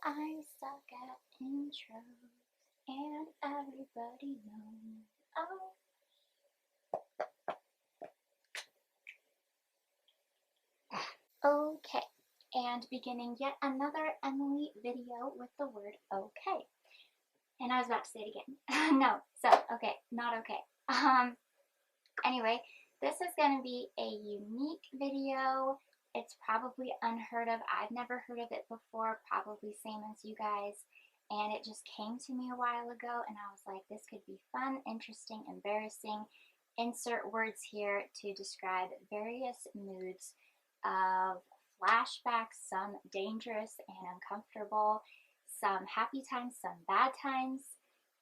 I suck at intros, and everybody knows. Oh. Okay, and beginning yet another Emily video with the word okay. And I was about to say it again. No, so, okay, not okay. Anyway, this is going to be a unique video. It's probably unheard of. I've never heard of it before, probably same as you guys. And it just came to me a while ago, and I was like, this could be fun, interesting, embarrassing. Insert words here to describe various moods of flashbacks, some dangerous and uncomfortable, some happy times, some bad times,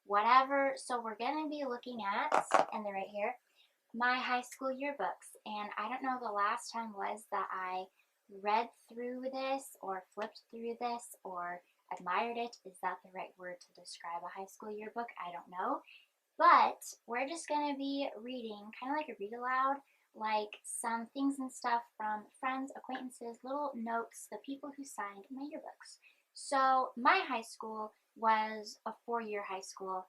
whatever. So we're going to be looking at, and they're right here, my high school yearbooks. And I don't know the last time was that I read through this or flipped through this or admired it. Is that the right word to describe a high school yearbook? I don't know. But we're just going to be reading, kind of like a read-aloud, like some things and stuff from friends, acquaintances, little notes, the people who signed my yearbooks. So my high school was a 4-year high school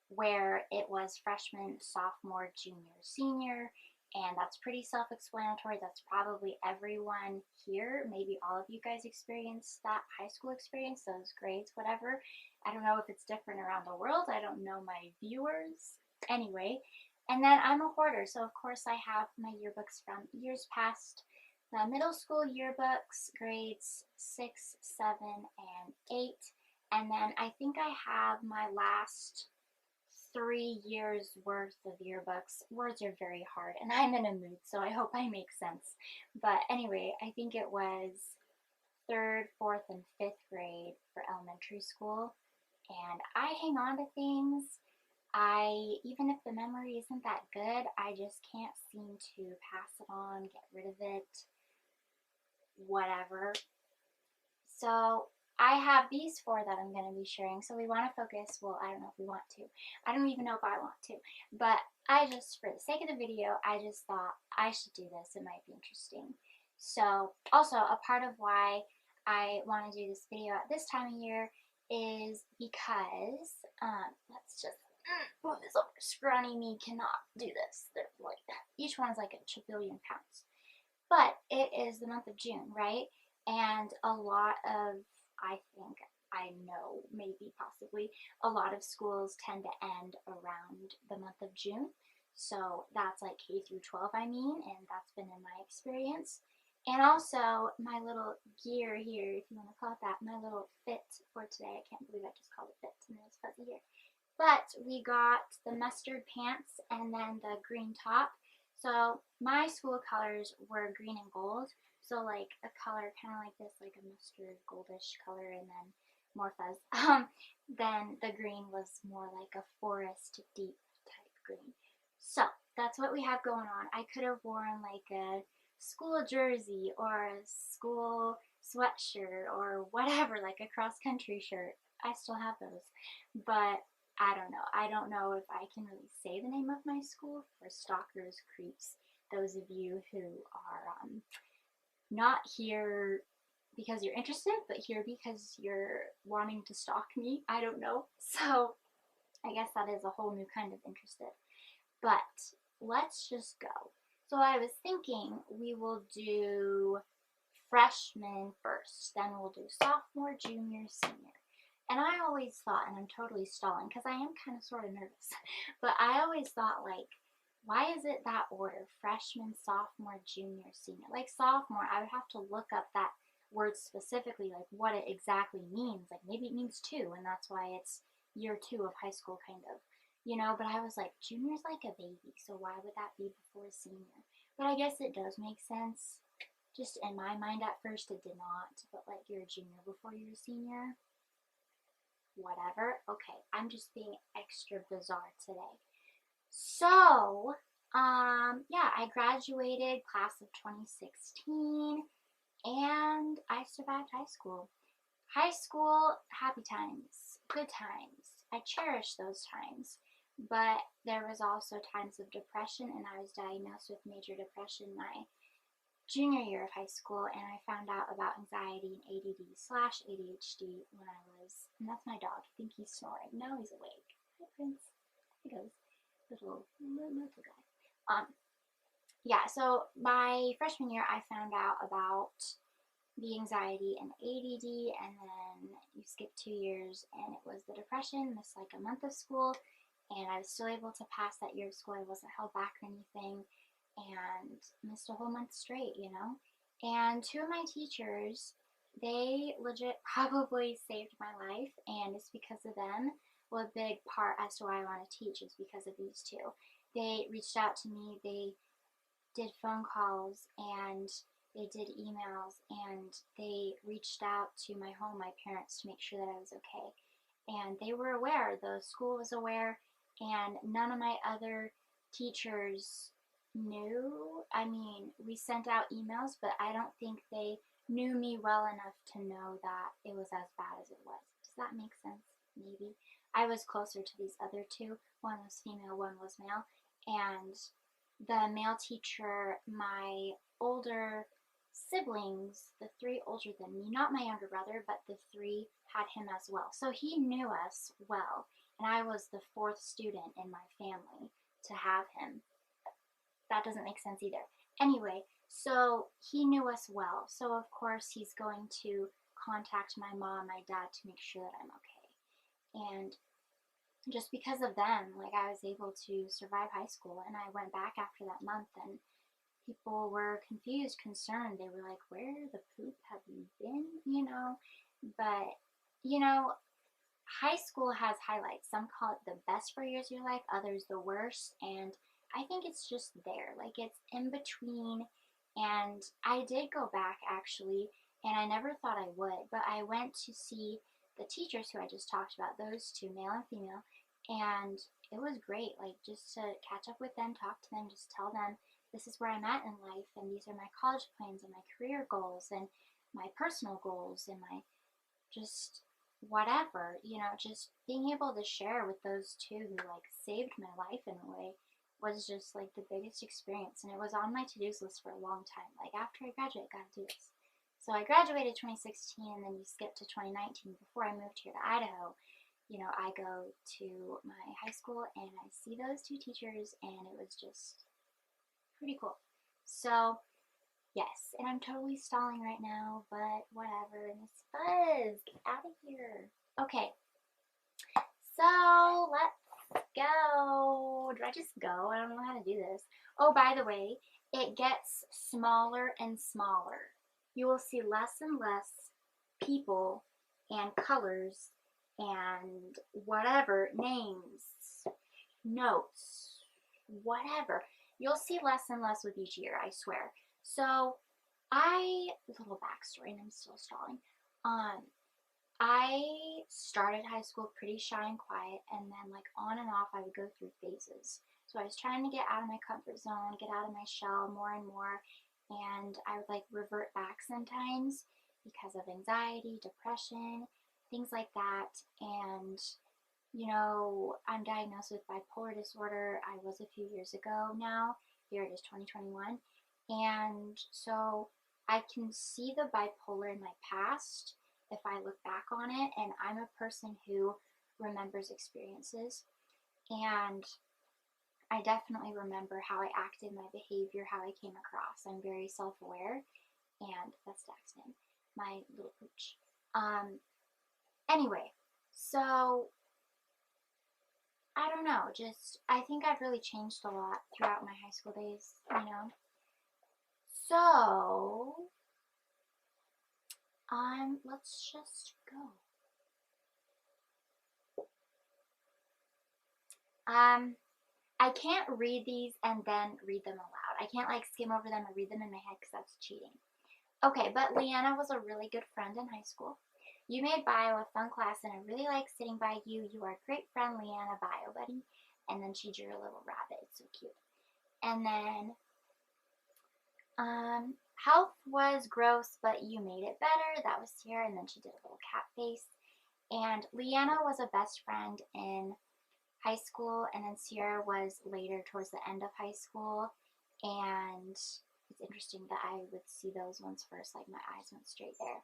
where it was freshman, sophomore, junior, senior, and that's pretty self-explanatory. That's probably everyone here. Maybe all of you guys experienced that high school experience, those grades, whatever. I don't know if it's different around the world. I don't know my viewers. Anyway, and then I'm a hoarder, so of course I have my yearbooks from years past. The middle school yearbooks, grades 6, 7, and 8. And then I think I have my last 3 years worth of yearbooks. Words are very hard, and I'm in a mood, so I hope I make sense. But anyway, I think it was 3rd, 4th, and 5th grade for elementary school. And I hang on to things. Even if the memory isn't that good, I just can't seem to pass it on, get rid of it, whatever. So I have these 4 that I'm going to be sharing. So we want to focus, well, I don't know if we want to. I don't even know if I want to. But I just, for the sake of the video, I just thought I should do this. It might be interesting. So also a part of why I want to do this video at this time of year is because, let's just move this over. Scrawny me cannot do this. They're like, each one's like a trillion pounds. But it is the month of June, right? And a lot of, I think, I know, maybe, possibly, a lot of schools tend to end around the month of June. So that's like K through 12, I mean, and that's been in my experience. And also, my little gear here, if you want to call it that, my little fit for today. I can't believe I just called it fit, and it's fuzzy here. But we got the mustard pants and then the green top. So my school colors were green and gold. So like a color kind of like this, like a mustard goldish color, and then more fuzz. Then the green was more like a forest deep type green. So that's what we have going on. I could have worn like a school jersey or a school sweatshirt or whatever, like a cross country shirt. I still have those. But I don't know. I don't know if I can really say the name of my school for stalkers, creeps, those of you who are not here because you're interested, but here because you're wanting to stalk me. I don't know. So I guess that is a whole new kind of interested. But let's just go. So I was thinking we will do freshman first, then we'll do sophomore, junior, senior. And I always thought, and I'm totally stalling because I am kind of sort of nervous, but I always thought, like, why is it that order? Freshman, sophomore, junior, senior. Like sophomore, I would have to look up that word specifically, like what it exactly means. Like maybe it means 2, and that's why it's year 2 of high school, kind of. You know, but I was like, junior's like a baby, so why would that be before senior? But I guess it does make sense. Just in my mind at first it did not, but like you're a junior before you're a senior. Whatever. Okay, I'm just being extra bizarre today. So, yeah, I graduated class of 2016, and I survived high school. High school, happy times, good times. I cherish those times, but there was also times of depression, and I was diagnosed with major depression my junior year of high school, and I found out about anxiety and ADD/ADHD when I was, and that's my dog. I think he's snoring. No, he's awake. Hi, Prince. He goes, little guy. Yeah, so my freshman year, I found out about the anxiety and ADD, and then you skip 2 years, and it was the depression, missed like a month of school, and I was still able to pass that year of school. I wasn't held back or anything, and missed a whole month straight, you know? And two of my teachers, they legit probably saved my life, and it's because of them. Well, a big part as to why I want to teach is because of these two. They reached out to me, they did phone calls, and they did emails, and they reached out to my home, my parents, to make sure that I was okay. And they were aware, the school was aware, and none of my other teachers knew. I mean, we sent out emails, but I don't think they knew me well enough to know that it was as bad as it was. Does that make sense? Maybe. I was closer to these other two. One was female, one was male. And the male teacher, my older siblings, the three older than me, not my younger brother, but the three had him as well. So he knew us well, and I was the fourth student in my family to have him. That doesn't make sense either. Anyway, so he knew us well. So of course he's going to contact my mom, my dad, to make sure that I'm okay. And just because of them, like, I was able to survive high school, and I went back after that month, and people were confused, concerned. They were like, where the poop have you been, you know? But, you know, high school has highlights. Some call it the best 4 years of your life, others the worst, and I think it's just there. Like, it's in between, and I did go back, actually, and I never thought I would, but I went to see the teachers who I just talked about, those two, male and female, and it was great, like, just to catch up with them, talk to them, just tell them this is where I'm at in life, and these are my college plans and my career goals and my personal goals and my just whatever, you know, just being able to share with those two who, like, saved my life in a way was just, like, the biggest experience, and it was on my to-dos list for a long time. Like, after I graduate, I gotta do this. So I graduated 2016, and then you skip to 2019. Before I moved here to Idaho, you know, I go to my high school, and I see those two teachers, and it was just pretty cool. So, yes, and I'm totally stalling right now, but whatever. Miss Buzz, get out of here. Okay, so let's go. Do I just go? I don't know how to do this. Oh, by the way, it gets smaller and smaller. You will see less and less people and colors and whatever, names, notes, whatever. You'll see less and less with each year, I swear. So, little backstory, and I'm still stalling. I started high school pretty shy and quiet, and then, like, on and off, I would go through phases. So I was trying to get out of my comfort zone, get out of my shell more and more, and I would, like, revert back sometimes because of anxiety, depression, things like that. And, you know, I'm diagnosed with bipolar disorder. I was a few years ago now. Here it is, 2021. And so I can see the bipolar in my past if I look back on it, and I'm a person who remembers experiences, and I definitely remember how I acted, my behavior, how I came across. I'm very self-aware, and that's Daxton, my little pooch. Anyway, so I don't know, just, I think I've really changed a lot throughout my high school days, you know? So, let's just go. I can't read these and then read them aloud. I can't, like, skim over them or read them in my head because that's cheating. Okay, but Leanna was a really good friend in high school. You made bio a fun class, and I really like sitting by you. You are a great friend, Leanna, bio buddy. And then she drew a little rabbit. It's so cute. And then, health was gross, but you made it better. That was Sierra, and then she did a little cat face. And Leanna was a best friend in high school, and then Sierra was later towards the end of high school. And it's interesting that I would see those ones first, like my eyes went straight there.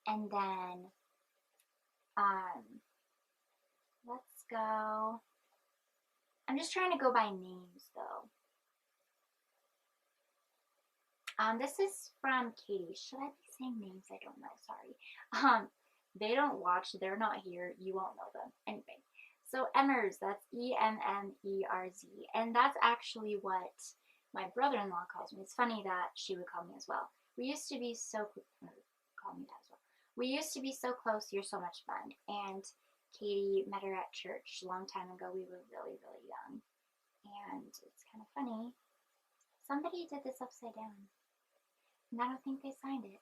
And then, let's go. I'm just trying to go by names though. This is from Katie. Should I be saying names? I don't know. Sorry. They don't watch. They're not here. You won't know them. Anyway. So Emmers, that's E-M-M-E-R-Z. And that's actually what my brother-in-law calls me. It's funny that she would call me as well. We used to be so call me that as well. We used to be so close. You're so much fun. And Katie met her at church a long time ago. We were really, really young. And it's kind of funny. Somebody did this upside down. And I don't think they signed it.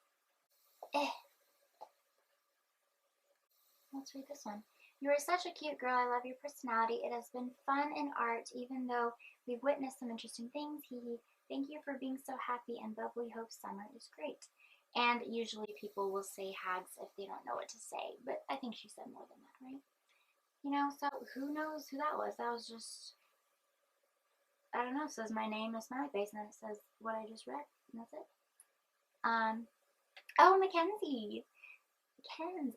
Let's read this one. You are such a cute girl. I love your personality. It has been fun in art, even though we've witnessed some interesting things. Thank you for being so happy and bubbly. Hope summer is great. And usually people will say hags if they don't know what to say, but I think she said more than that, right? You know, so who knows who that was? That was just, I don't know, it says my name, a smiley face, and then it says what I just read, and that's it. Oh, Mackenzie.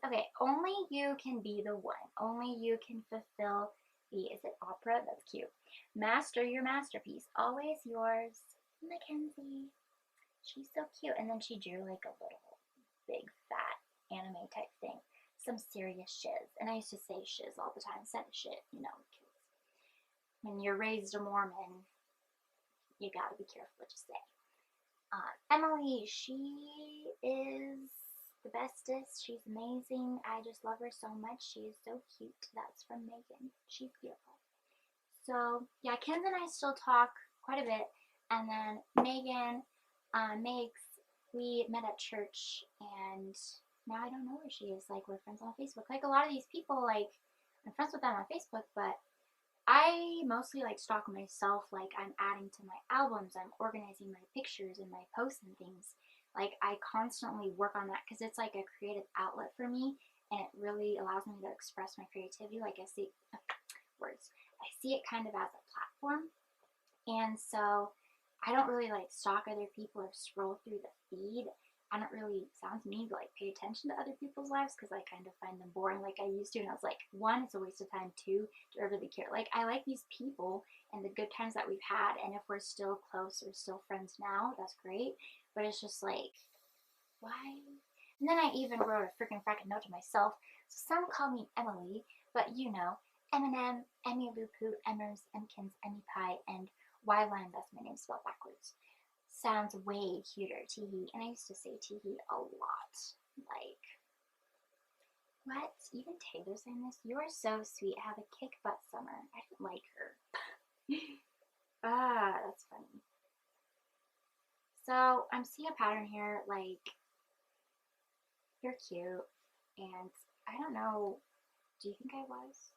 Okay, only you can be the one. Only you can fulfill the, is it opera? That's cute. Master your masterpiece. Always yours, Mackenzie. She's so cute. And then she drew like a little big fat anime type thing. Some serious shiz. And I used to say shiz all the time instead of shit, you know, because when you're raised a Mormon, you gotta be careful what you say. Emily, she is the bestest. She's amazing. I just love her so much. She is so cute. That's from Megan. She's beautiful. So yeah, Ken's and I still talk quite a bit. And then Megan, Megs, we met at church, and now I don't know where she is. Like, we're friends on Facebook. Like, a lot of these people, like, I'm friends with them on Facebook, but I mostly like stalk myself. Like, I'm adding to my albums, I'm organizing my pictures and my posts and things. Like, I constantly work on that because it's like a creative outlet for me, and it really allows me to express my creativity. Like, I see I see it kind of as a platform, and so I don't really like stalk other people or scroll through the feed. I don't really, sounds mean, but like pay attention to other people's lives because I kind of find them boring like I used to. And I was like, one, it's a waste of time. Two, do I really care? Like, I like these people and the good times that we've had. And if we're still close or still friends now, that's great. But it's just like, why? And then I even wrote a freaking note to myself. So some call me Emily, but you know, Eminem, Emmy Lou Poot, Emmers, Emkins, Emmy Pie, and Y-Line, that's my name spelled backwards. Sounds way cuter, teehee. And I used to say teehee a lot. Like, what? Even Taylor saying this? You are so sweet. Have a kick butt summer. I didn't like her. That's funny. So, I'm seeing a pattern here, like, you're cute, and I don't know, do you think I was?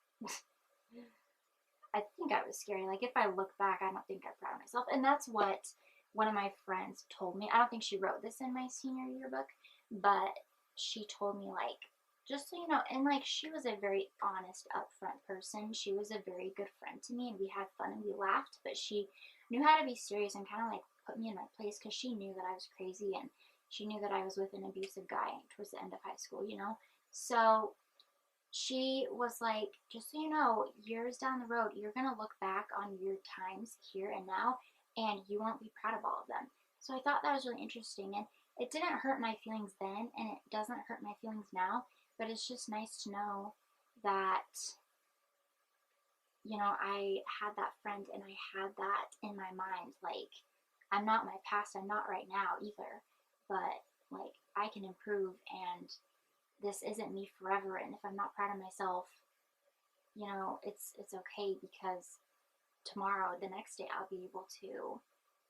I think I was scary. Like, if I look back, I don't think I'm proud of myself. And that's what one of my friends told me. I don't think she wrote this in my senior yearbook, but she told me, like, just so you know, and like, she was a very honest, upfront person. She was a very good friend to me, and we had fun and we laughed, but she knew how to be serious and kind of like put me in my place because she knew that I was crazy, and she knew that I was with an abusive guy towards the end of high school, you know? So she was like, just so you know, years down the road, you're going to look back on your times here and now, and you won't be proud of all of them. So I thought that was really interesting, and it didn't hurt my feelings then, and it doesn't hurt my feelings now, but it's just nice to know that, you know, I had that friend, and I had that in my mind. Like, I'm not my past, I'm not right now either, but, like, I can improve, and this isn't me forever, and if I'm not proud of myself, you know, it's okay, because tomorrow, the next day, I'll be able to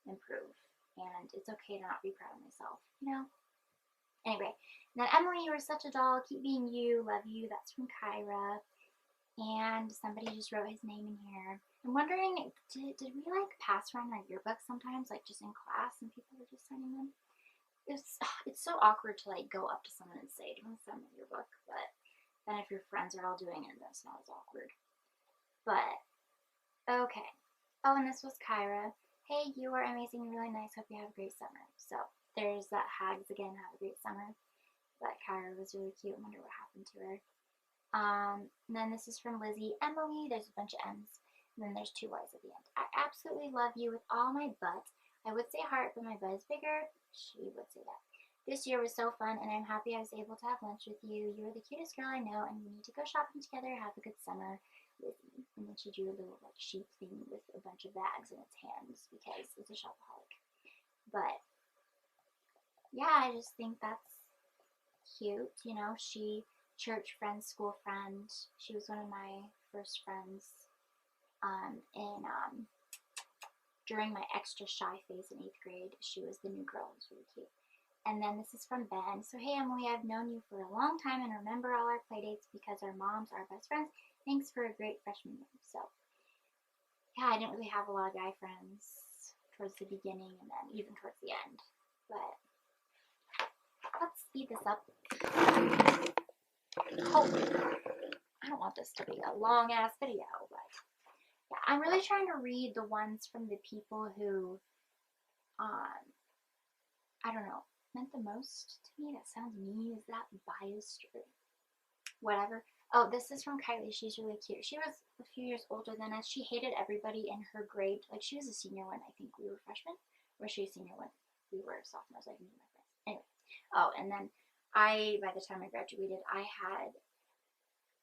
improve, and it's okay to not be proud of myself, you know? Anyway, then Emily, you are such a doll, keep being you, love you, that's from Kyra, and somebody just wrote his name in here. I'm wondering, did we, like, pass around our yearbooks sometimes, like, just in class, and people were just signing them? It's so awkward to, like, go up to someone and say, do you want to sign my yearbook? But then if your friends are all doing it, that's not as awkward. But, okay. Oh, and this was Kyra. hey, you are amazing, really nice, hope you have a great summer. So there's that Hags again, have a great summer. That Kyra was really cute. I wonder what happened to her. And then this is from Lizzie. Emily, there's a bunch of M's. And then there's 2 Y's at the end. I absolutely love you with all my butt. I would say heart, but my butt is bigger. She would say that. This year was so fun, and I'm happy I was able to have lunch with you. You're the cutest girl I know, and we need to go shopping together. Have a good summer, Lizzie. And then she drew a little like sheep thing with a bunch of bags in its hands because it's a shopaholic. But yeah, I just think that's cute. You know, she church friend, school friend. She was one of my first friends during my extra shy phase in 8th grade. She was the new girl. It was really cute. And then this is from Ben. So, hey Emily, I've known you for a long time and remember all our play dates because our moms are best friends. Thanks for a great freshman year. So, yeah, I didn't really have a lot of guy friends towards the beginning and then even towards the end. But let's speed this up. Hopefully, I don't want this to be a long ass video, but yeah, I'm really trying to read the ones from the people who, I don't know, meant the most to me. That sounds mean. Is that biased or whatever? Oh, this is from Kylie. She's really cute. She was a few years older than us. She hated everybody in her grade. Like, she was a senior when I think we were freshmen. Or she was a senior when we were sophomores, like me and my friends. Anyway. Oh, and then by the time I graduated, I had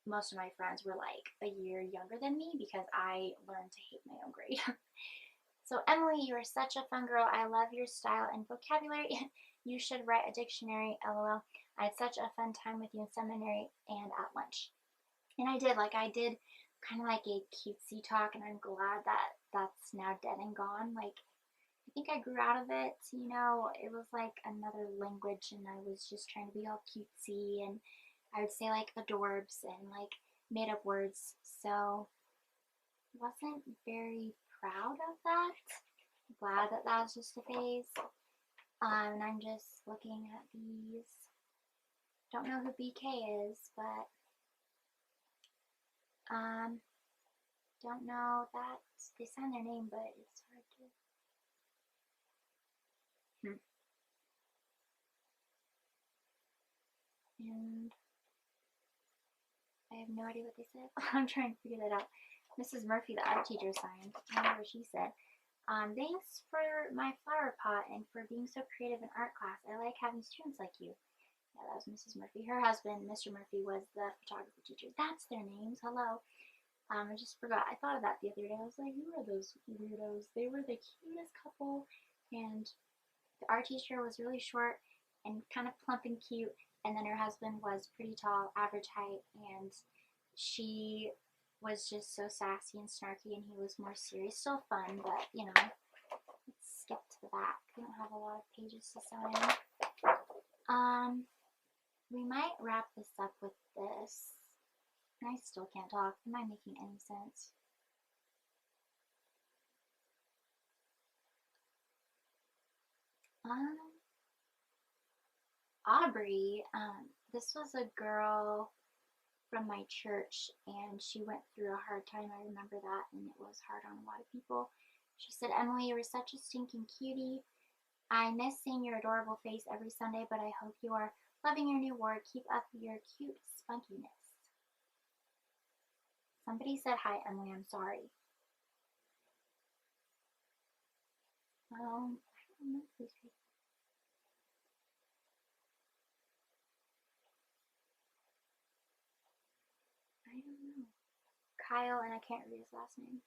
most of my friends were like a year younger than me because I learned to hate my own grade. So Emily, you are such a fun girl. I love your style and vocabulary. You should write a dictionary, lol. I had such a fun time with you in seminary and at lunch. And I did kind of like a cutesy talk, and I'm glad that that's now dead and gone. Like, I think I grew out of it, you know. It was like another language, and I was just trying to be all cutesy, and I would say like adorbs and like made up words. So wasn't very proud of that. Glad that that was just a phase. And I'm just looking at these. Don't know who BK is, but don't know that they signed their name, but it's hard to. And I have no idea what they said. I'm trying to figure that out. Mrs. Murphy, the art teacher, signed. I wonder what she said. Thanks for my flower pot and for being so creative in art class. I like having students like you. Yeah, that was Mrs. Murphy. Her husband, Mr. Murphy, was the photography teacher. That's their names. Hello. I just forgot. I thought of that the other day. I was like, who are those weirdos? They were the cutest couple, and the art teacher was really short and kind of plump and cute, and then her husband was pretty tall, average height, and she was just so sassy and snarky, and he was more serious. Still fun, but, you know, let's skip to the back. We don't have a lot of pages to sign. We might wrap this up with this. And I still can't talk. Am I making any sense? Aubrey, this was a girl from my church, and she went through a hard time. I remember that, and it was hard on a lot of people. She said, Emily, you were such a stinking cutie. I miss seeing your adorable face every Sunday, but I hope you are loving your new ward. Keep up your cute spunkiness. Somebody said, hi, Emily, I'm sorry. I don't know these people. I don't know. Kyle, and I can't read his last name.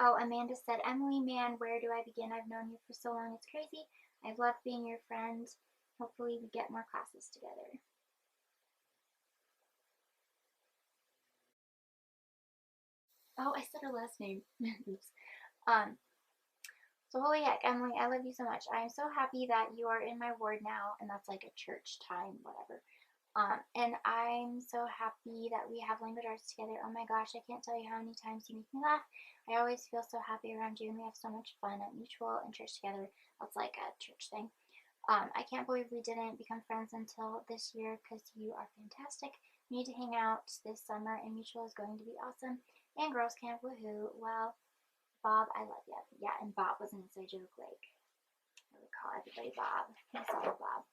Oh, Amanda said, Emily, man, where do I begin? I've known you for so long, it's crazy. I've loved being your friend. Hopefully we get more classes together. Oh, I said her last name. Oops. So holy heck, Emily, I love you so much. I am so happy that you are in my ward now, and that's like a church time, whatever. And I'm so happy that we have language arts together. Oh my gosh, I can't tell you how many times you make me laugh. I always feel so happy around you, and we have so much fun at mutual and church together. That's like a church thing. I can't believe we didn't become friends until this year because you are fantastic. We need to hang out this summer, and mutual is going to be awesome. And girls camp, woohoo. Well, Bob, I love you. Yeah, and Bob was an inside joke, like, I would call everybody Bob. I saw Bob.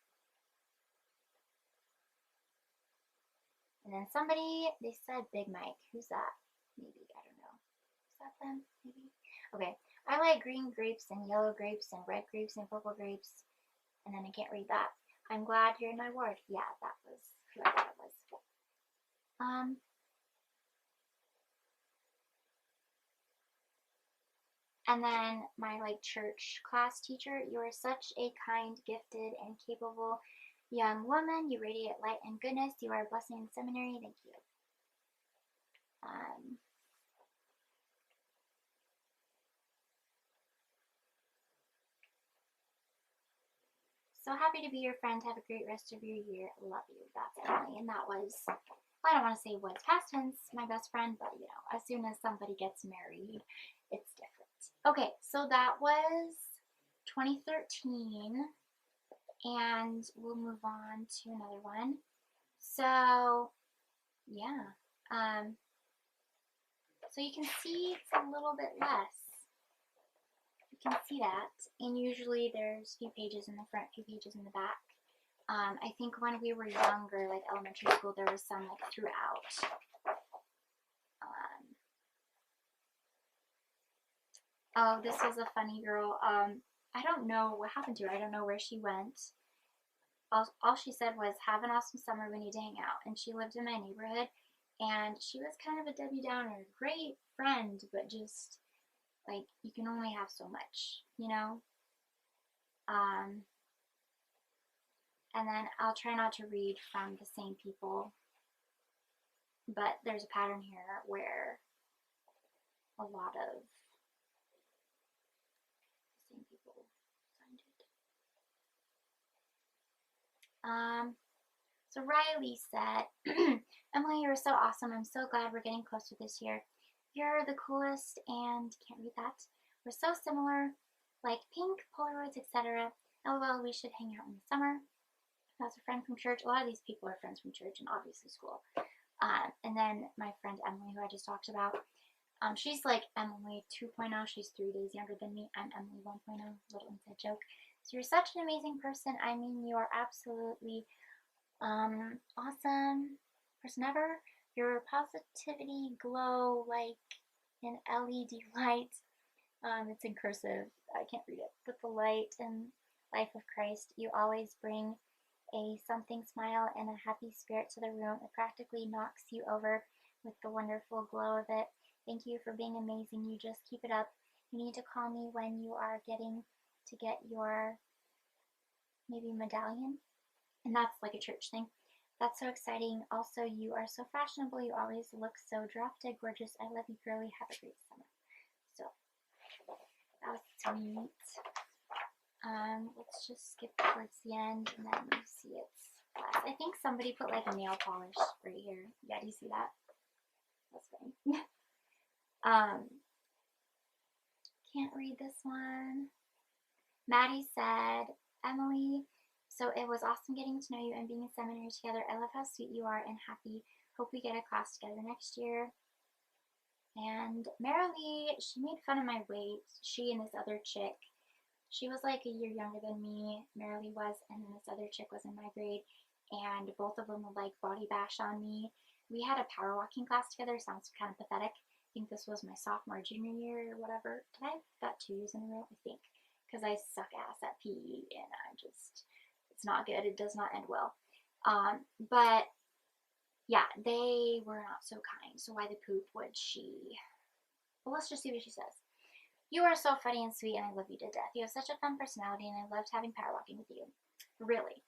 And then somebody, they said Big Mike. Who's that? Maybe, I don't know. Is that them? Maybe? Okay. I like green grapes and yellow grapes and red grapes and purple grapes. And then I can't read that. I'm glad you're in my ward. Yeah, that was who I thought it was. And then my like church class teacher, you are such a kind, gifted, and capable young woman. You radiate light and goodness. You are a blessing in seminary. Thank you. So happy to be your friend. Have a great rest of your year. Love you. That's Emily. And that was, I don't want to say was past tense, my best friend, but you know, as soon as somebody gets married, it's different. Okay, so that was 2013. And we'll move on to another one. So, yeah. So you can see it's a little bit less. You can see that. And usually there's a few pages in the front, a few pages in the back. I think when we were younger, like elementary school, there was some like throughout. Oh, this was a funny girl. I don't know what happened to her. I don't know where she went. All she said was, have an awesome summer, we need to hang out. And she lived in my neighborhood, and she was kind of a Debbie Downer. Great friend, but just, like, you can only have so much, you know? And then I'll try not to read from the same people, but there's a pattern here where a lot of the same people signed it. So Riley said, Emily, you were so awesome. I'm so glad we're getting closer this year. You're the coolest, and can't read that. We're so similar, like pink, Polaroids, etc. LOL, we should hang out in the summer. That's a friend from church. A lot of these people are friends from church and obviously school. And then my friend Emily, who I just talked about, she's like Emily 2.0. She's 3 days younger than me. I'm Emily 1.0. Little inside joke. So you're such an amazing person. I mean, you are absolutely awesome person ever. Your positivity glow like an LED light. It's in cursive. I can't read it. But the light and life of Christ. You always bring a something smile and a happy spirit to the room. It practically knocks you over with the wonderful glow of it. Thank you for being amazing. You just keep it up. You need to call me when you are getting to get your maybe medallion. And that's like a church thing. That's so exciting. Also, you are so fashionable. You always look so drop dead gorgeous. I love you, girly. Have a great summer. So, that was sweet. Let's just skip towards the end, and then you see it's last. I think somebody put like a nail polish right here. Yeah, do you see that? That's funny. Can't read this one. Maddie said, Emily, so it was awesome getting to know you and being in seminary together. I love how sweet you are and happy. Hope we get a class together next year. And Marilee, she made fun of my weight. She and this other chick. She was like a year younger than me, Marilee was, and then this other chick was in my grade, and both of them would like body bash on me. We had a power walking class together. Sounds kind of pathetic. I think this was my sophomore, junior year, or whatever. Did I have that 2 years in a row? I think. Because I suck ass at PE, and it's not good. It does not end well. But, yeah, they were not so kind. So why the poop would she? Well, let's just see what she says. You are so funny and sweet, and I love you to death. You have such a fun personality, and I loved having power walking with you. Really.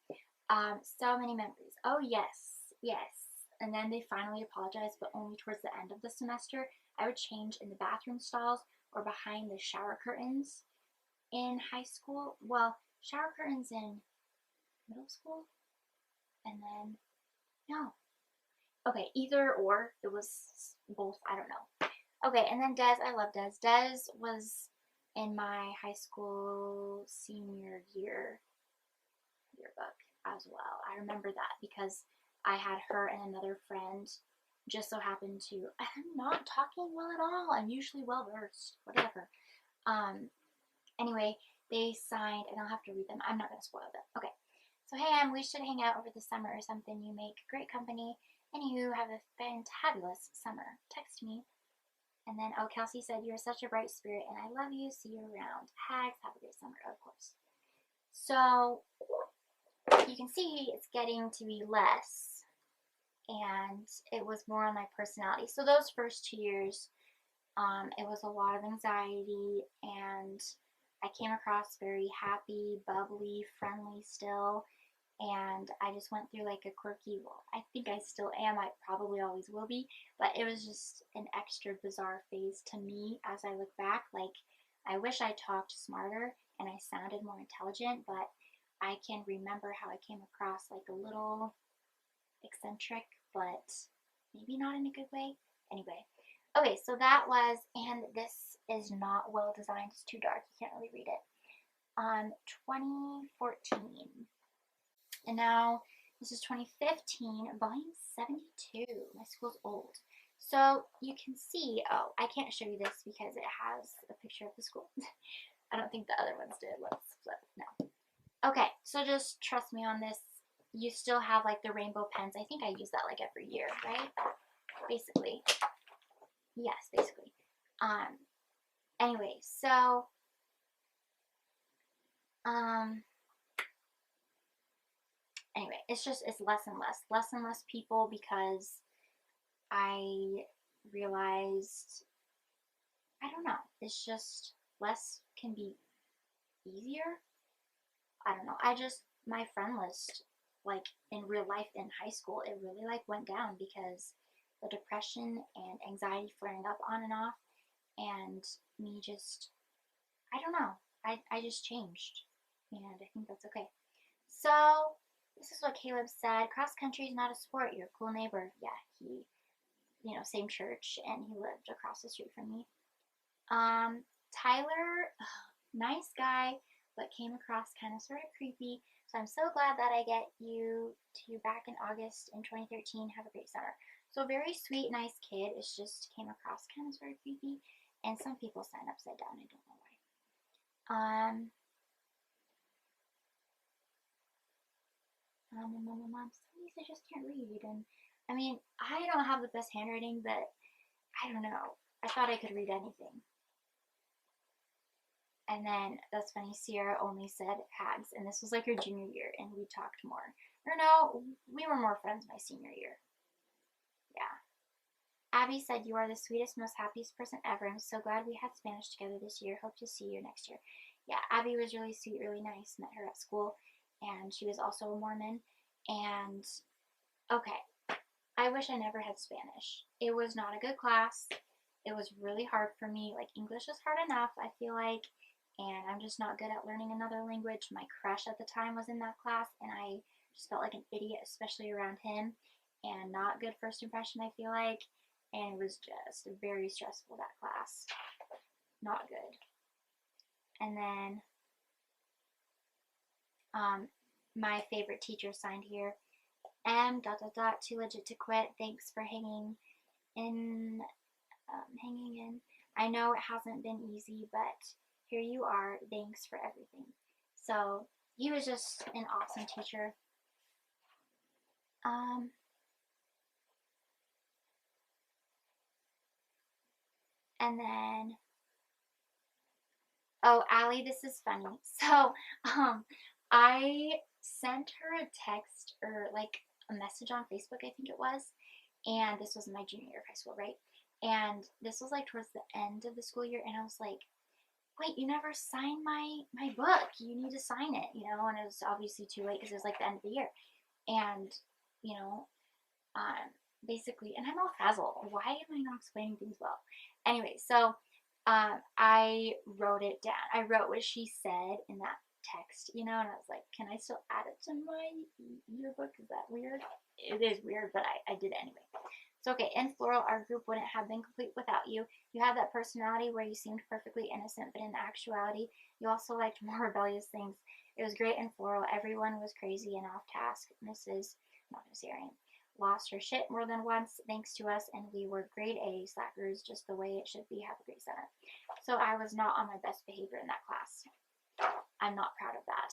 So many memories. Oh, yes. Yes. And then they finally apologized, but only towards the end of the semester. I would change in the bathroom stalls or behind the shower curtains in high school. Well, shower curtains in middle school? And then, no. Okay, either or. It was both. I don't know. Okay, and then Des. I love Des. Des was in my high school senior year yearbook as well. I remember that because I had her and another friend just so happened to, I'm not talking well at all. I'm usually well versed, whatever. Anyway, they signed, and I'll have to read them. I'm not going to spoil them. Okay. So, hey, we should hang out over the summer or something. You make great company. Anywho, have a fantabulous summer. Text me. And then, oh, Kelsey said, you're such a bright spirit, and I love you. See you around. Hags, have a great summer, of course. So, you can see it's getting to be less, and it was more on my personality. So those first 2 years, it was a lot of anxiety, and I came across very happy, bubbly, friendly still, and I just went through like a quirky, well, I think I still am, I probably always will be, but it was just an extra bizarre phase to me as I look back. Like, I wish I talked smarter and I sounded more intelligent, but I can remember how I came across like a little eccentric, but maybe not in a good way. Anyway, okay, so that was, and this is not well designed, it's too dark, you can't really read it. 2014. And now this is 2015, volume 72. My school's old. So you can see, oh, I can't show you this because it has a picture of the school. I don't think the other ones did. Let's flip. No. Okay, so just trust me on this. You still have like the rainbow pens. I think I use that like every year, right? Basically. Yes, basically. Anyway, so anyway, it's less and less people, because I realized, I don't know, it's just less can be easier. I don't know. My friend list, like in real life in high school, it really like went down because the depression and anxiety flaring up on and off, and me just, I don't know. I just changed, and I think that's okay. So, this is what Caleb said. Cross country is not a sport. You're a cool neighbor. Yeah, he, same church, and he lived across the street from me. Tyler, nice guy, but came across kind of sort of creepy. So I'm so glad that I get you back in August in 2013. Have a great summer. So very sweet, nice kid. It's just came across kind of sort of creepy. And some people sign upside down. I don't know why. Some of these I just can't read. And I mean, I don't have the best handwriting, but I don't know. I thought I could read anything. And then, that's funny, Sierra only said hags, and this was like her junior year, and we talked more. Or no, we were more friends my senior year. Yeah. Abby said, you are the sweetest, most happiest person ever. I'm so glad we had Spanish together this year. Hope to see you next year. Yeah, Abby was really sweet, really nice. Met her at school, and she was also a Mormon. And, okay, I wish I never had Spanish. It was not a good class. It was really hard for me. Like, English is hard enough, I feel like. And I'm just not good at learning another language. My crush at the time was in that class, and I just felt like an idiot, especially around him, and not good first impression, I feel like, and it was just very stressful, that class. Not good. And then, my favorite teacher signed here, too legit to quit. Thanks for hanging in. I know it hasn't been easy, but here you are. Thanks for everything. So he was just an awesome teacher. And then, oh, Allie, this is funny. So, I sent her a text, or like a message on Facebook, I think it was, and this was my junior year of high school, right? And this was like towards the end of the school year, and I was like, wait, you never signed my book. You need to sign it, and it was obviously too late because it was like the end of the year. And, basically, and I'm all frazzled. Why am I not explaining things well? Anyway, so I wrote it down. I wrote what she said in that text, and I was like, can I still add it to my yearbook? Is that weird? It is weird, but I did it anyway. So, okay, in floral, our group wouldn't have been complete without you. You have that personality where you seemed perfectly innocent, but in actuality, you also liked more rebellious things. It was great in floral. Everyone was crazy and off task. Mrs. Not Miss Arian. lost her shit more than once thanks to us, and we were grade A's. That is just the way it should be. Have a great summer. So I was not on my best behavior in that class. I'm not proud of that.